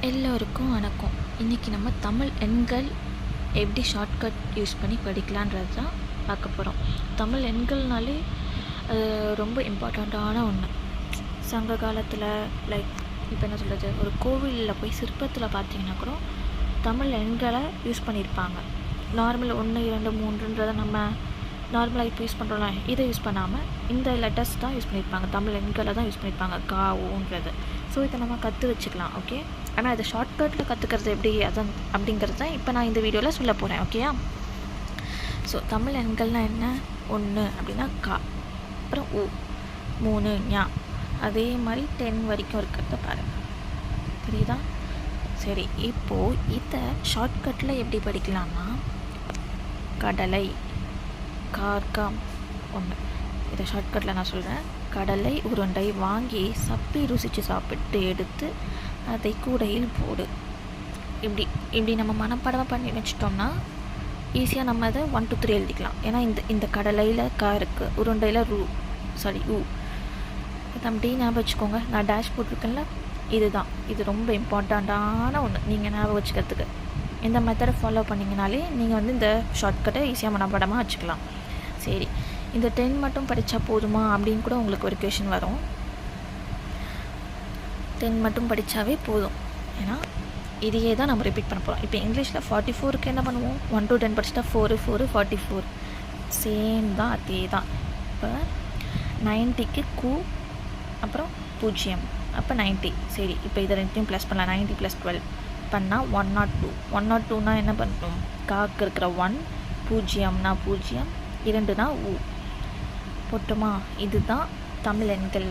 எல்லோருக்கும் வணக்கம். இன்றைக்கி நம்ம தமிழ் எண்கள் எப்படி ஷார்ட்கட் யூஸ் பண்ணி படிக்கலான்றது தான் பார்க்க போகிறோம். தமிழ் எண்கள்னாலே அது ரொம்ப இம்பார்ட்டண்ட்டான ஒன்று. சங்க காலத்தில் இப்போ என்ன சொல்கிறது, ஒரு கோவிலில் போய் சிற்பத்தில் பார்த்தீங்கன்னா கூட தமிழ் எண்களை யூஸ் பண்ணியிருப்பாங்க. நார்மல் 1 2 3ன்றதை நம்ம நார்மலாக இப்போ யூஸ் பண்ணுறோம்ல, இதை யூஸ் பண்ணாமல் இந்த லெட்டர்ஸ் தான் யூஸ் பண்ணியிருப்பாங்க, தமிழ் எண்களை தான் யூஸ் பண்ணியிருப்பாங்க, கா ஓன்றது. ஸோ இதை நம்ம கற்று வச்சுக்கலாம். ஓகே, ஆனால் இதை ஷார்ட்கட்டில் கற்றுக்கிறது எப்படி அப்படிங்கிறது தான் இப்போ நான் இந்த வீடியோவில் சொல்ல போகிறேன். ஓகேயா? ஸோ தமிழ் எண்கள்னால் என்ன? 1 அப்படின்னா கா, அப்புறம் ஊ, 3 ஞா, அதே மாதிரி 10 வரைக்கும் இருக்கிறத பாருங்கள். புரியுதா? சரி, இப்போது இதை ஷார்ட்கட்டில் எப்படி படிக்கலாம்னா, கடலை, கார்காம் 1. இதை ஷார்ட்கட்டில் நான் சொல்கிறேன். கடலை உருண்டை வாங்கி சப்பி ருசித்து சாப்பிட்டு எடுத்து அதை கூடையில் போடு. இப்படி நம்ம மனப்பாடமாக பண்ணி வச்சிட்டோம்னா ஈஸியாக நம்ம அதை 1 2 3 எழுதிக்கலாம். ஏன்னா இந்த கடலையில் கா இருக்குது, உருண்டையில் ஊ. இதை அப்படியே ஞாபகம் வச்சுக்கோங்க. நான் டேஷ் போட்டிருக்கேன்ல, இது ரொம்ப இம்பார்ட்டண்ட்டான ஒன்று நீங்கள் ஞாபகம் வச்சுக்கிறதுக்கு. இந்த மெத்தடை ஃபாலோ பண்ணிங்கனாலே நீங்கள் இந்த ஷார்ட்கட்டை ஈஸியாக மனப்பாடமாக வச்சுக்கலாம். சரி, இந்த 10 மட்டும் படித்தா போதுமா அப்படின்னு கூட உங்களுக்கு ஒரு கொஷின் வரும். 10 மட்டும் படித்தாவே போதும், ஏன்னா இதையே தான் நம்ம ரிப்பீட் பண்ண போகிறோம். இப்போ இங்கிலீஷில் 44க்கு என்ன பண்ணுவோம்? 1 to 10 படிச்சுட்டா 4 4 44. சேம் தான், அதே தான். இப்போ 90க்கு கூ, அப்புறம் 0, அப்போ 90. சரி, இப்போ இதை ரெண்டையும் ப்ளஸ் பண்ணலாம். 90 + 12 பண்ணால் 102. 102னா என்ன பண்ணணும்? காக்கு இருக்கிற 1, 0னா 0, 2னா ஊ போட்டோமா? இதுதான் தமிழ் எண்கள்.